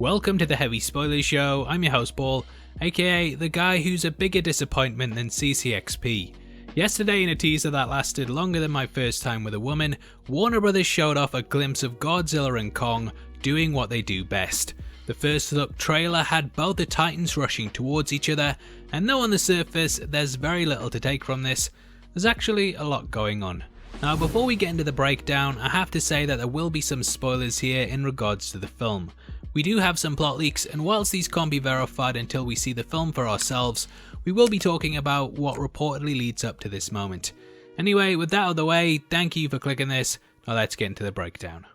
Welcome to the Heavy Spoilers Show. I'm your host Paul, aka the guy who's a bigger disappointment than CCXP. Yesterday, in a teaser that lasted longer than my first time with a woman, Warner Brothers showed off a glimpse of Godzilla and Kong doing what they do best. The first look trailer had both the titans rushing towards each other, and though on the surface there's very little to take from this, there's actually a lot going on. Now before we get into the breakdown, I have to say that there will be some spoilers here in regards to the film. We do have some plot leaks, and whilst these can't be verified until we see the film for ourselves, we will be talking about what reportedly leads up to this moment. Anyway, with that out of the way, thank you for clicking this. Now let's get into the breakdown.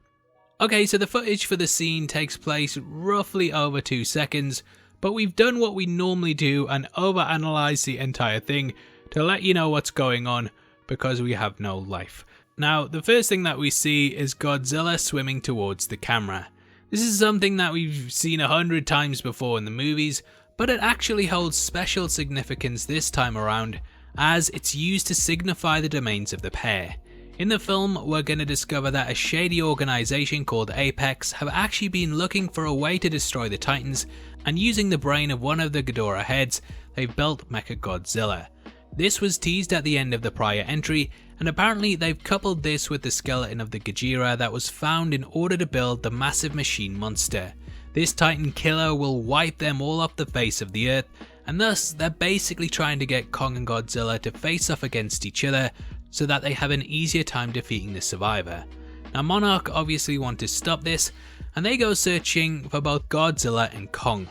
Okay, so the footage for the scene takes place roughly over 2 seconds, but we've done what we normally do and overanalyze the entire thing to let you know what's going on because we have no life. Now, the first thing that we see is Godzilla swimming towards the camera. This is something that we've seen 100 times before in the movies, but it actually holds special significance this time around, as it's used to signify the domains of the pair. In the film, we're going to discover that a shady organisation called Apex have actually been looking for a way to destroy the Titans, and using the brain of one of the Ghidorah heads, they've built Mechagodzilla. This was teased at the end of the prior entry, and apparently they've coupled this with the skeleton of the Gojira that was found in order to build the massive machine monster. This Titan killer will wipe them all off the face of the earth, and thus they're basically trying to get Kong and Godzilla to face off against each other so that they have an easier time defeating the survivor. Now Monarch obviously want to stop this, and they go searching for both Godzilla and Kong.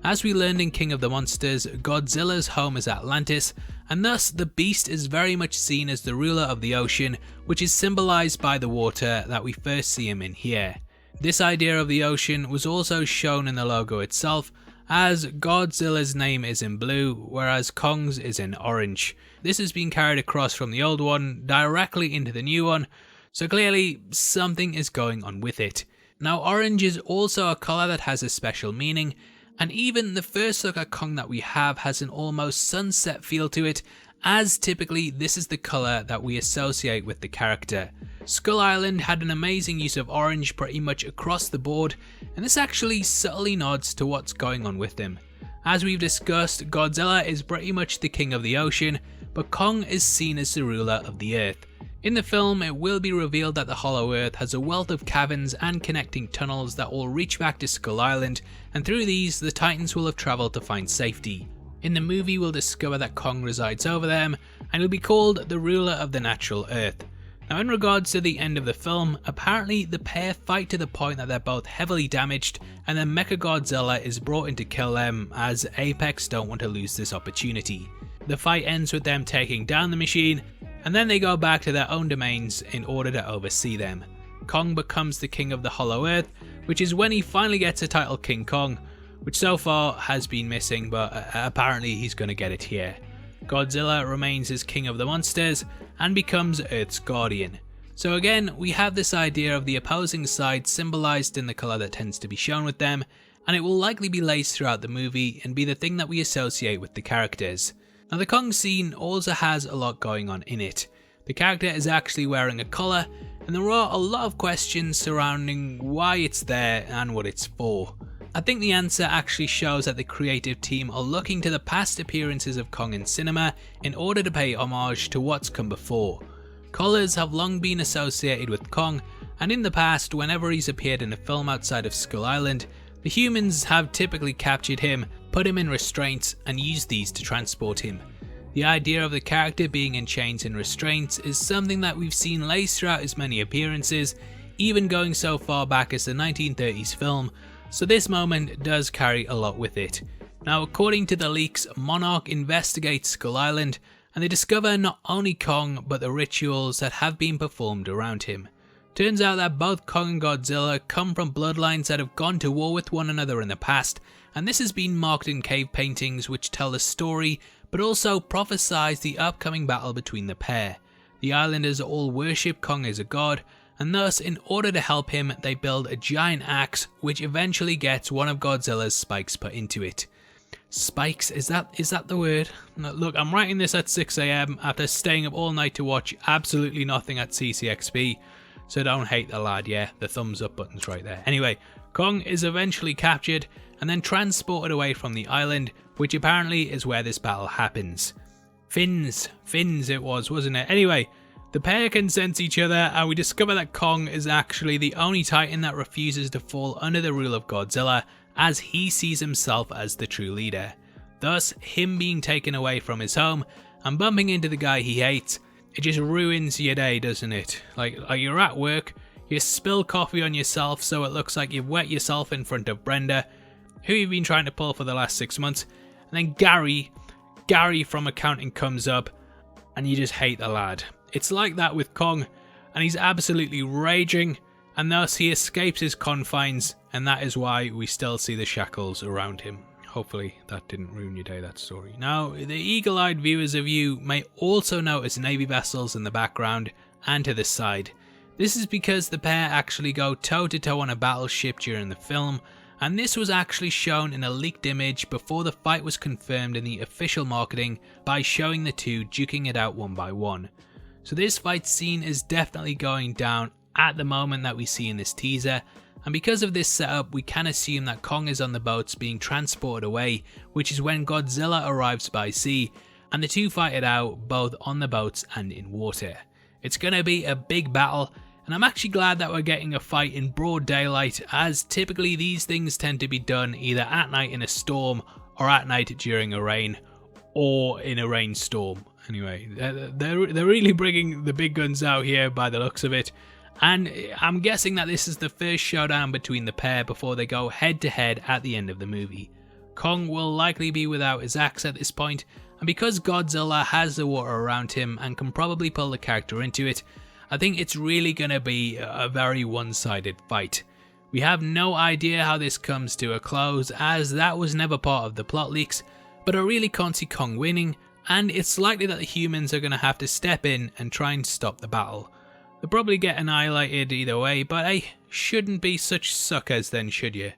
As we learned in King of the Monsters, Godzilla's home is Atlantis, and thus the beast is very much seen as the ruler of the ocean, which is symbolized by the water that we first see him in here. This idea of the ocean was also shown in the logo itself, as Godzilla's name is in blue, whereas Kong's is in orange. This has been carried across from the old one directly into the new one, so clearly something is going on with it. Now orange is also a colour that has a special meaning, and even the first look at Kong that we have has an almost sunset feel to it, as typically this is the colour that we associate with the character. Skull Island had an amazing use of orange pretty much across the board, and this actually subtly nods to what's going on with him. As we've discussed, Godzilla is pretty much the king of the ocean, but Kong is seen as the ruler of the earth. In the film, it will be revealed that the Hollow Earth has a wealth of caverns and connecting tunnels that will reach back to Skull Island, and through these, the Titans will have travelled to find safety. In the movie, we'll discover that Kong resides over them, and he'll be called the ruler of the natural earth. Now in regards to the end of the film, apparently the pair fight to the point that they're both heavily damaged, and then Mechagodzilla is brought in to kill them, as Apex don't want to lose this opportunity. The fight ends with them taking down the machine, and then they go back to their own domains in order to oversee them. Kong becomes the king of the Hollow Earth, which is when he finally gets the title King Kong, which so far has been missing, but apparently he's going to get it here. Godzilla remains as king of the monsters and becomes Earth's guardian. So again, we have this idea of the opposing side symbolized in the colour that tends to be shown with them, and it will likely be laced throughout the movie and be the thing that we associate with the characters. Now the Kong scene also has a lot going on in it. The character is actually wearing a collar, and there are a lot of questions surrounding why it's there and what it's for. I think the answer actually shows that the creative team are looking to the past appearances of Kong in cinema in order to pay homage to what's come before. Collars have long been associated with Kong, and in the past, whenever he's appeared in a film outside of Skull Island, the humans have typically captured him, put him in restraints, and used these to transport him. The idea of the character being in chains and restraints is something that we've seen laced throughout his many appearances, even going so far back as the 1930s film, so this moment does carry a lot with it. Now according to the leaks, Monarch investigates Skull Island, and they discover not only Kong but the rituals that have been performed around him. Turns out that both Kong and Godzilla come from bloodlines that have gone to war with one another in the past, and this has been marked in cave paintings which tell the story but also prophesize the upcoming battle between the pair. The islanders all worship Kong as a god, and thus in order to help him they build a giant axe which eventually gets one of Godzilla's spikes put into it. Spikes, is that the word? Look, I'm writing this at 6 AM after staying up all night to watch absolutely nothing at CCXP, so don't hate the lad, yeah, the thumbs up button's right there. Anyway, Kong is eventually captured and then transported away from the island, which apparently is where this battle happens. Fins it was, wasn't it? Anyway, the pair can sense each other and we discover that Kong is actually the only Titan that refuses to fall under the rule of Godzilla, as he sees himself as the true leader. Thus, him being taken away from his home and bumping into the guy he hates, it just ruins your day, doesn't it? Like you're at work, you spill coffee on yourself so it looks like you've wet yourself in front of Brenda, who you've been trying to pull for the last 6 months, and then Gary from accounting comes up and you just hate the lad. It's like that with Kong, and he's absolutely raging, and thus he escapes his confines, and that is why we still see the shackles around him. Hopefully that didn't ruin your day, that story. Now, the eagle-eyed viewers of you may also notice Navy vessels in the background and to the side. This is because the pair actually go toe-to-toe on a battleship during the film, and this was actually shown in a leaked image before the fight was confirmed in the official marketing by showing the two duking it out one by one. So this fight scene is definitely going down at the moment that we see in this teaser, and because of this setup we can assume that Kong is on the boats being transported away, which is when Godzilla arrives by sea, and the two fight it out both on the boats and in water. It's gonna be a big battle, and I'm actually glad that we're getting a fight in broad daylight, as typically these things tend to be done either at night in a storm or at night during a rain or in a rainstorm. Anyway, they're really bringing the big guns out here by the looks of it, and I'm guessing that this is the first showdown between the pair before they go head to head at the end of the movie. Kong will likely be without his axe at this point, and because Godzilla has the water around him and can probably pull the character into it, I think it's really going to be a very one-sided fight. We have no idea how this comes to a close, as that was never part of the plot leaks, but I really can't see Kong winning, and it's likely that the humans are going to have to step in and try and stop the battle. They'll probably get annihilated either way, but hey, shouldn't be such suckers then, should you?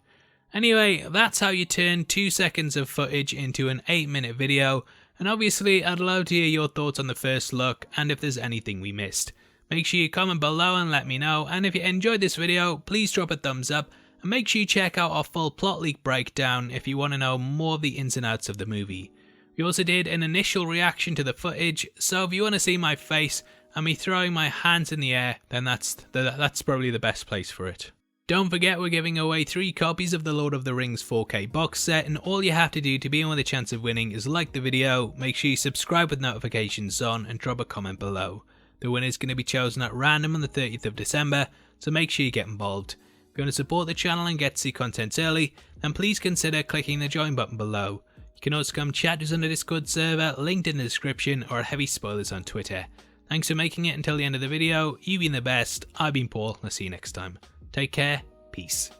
Anyway, that's how you turn 2 seconds of footage into an 8-minute video, and obviously I'd love to hear your thoughts on the first look and if there's anything we missed. Make sure you comment below and let me know, and if you enjoyed this video, please drop a thumbs up, and make sure you check out our full plot leak breakdown if you want to know more of the ins and outs of the movie. We also did an initial reaction to the footage, so if you want to see my face and me throwing my hands in the air, then that's probably the best place for it. Don't forget we're giving away 3 copies of the Lord of the Rings 4K box set, and all you have to do to be in with a chance of winning is like the video, make sure you subscribe with notifications on, and drop a comment below. The winner is going to be chosen at random on the 30th of December, so make sure you get involved. If you want to support the channel and get to see content early, then please consider clicking the join button below. You can also come chat to us on the Discord server, linked in the description, or at Heavy Spoilers on Twitter. Thanks for making it until the end of the video. You've been the best. I've been Paul. I'll see you next time. Take care. Peace.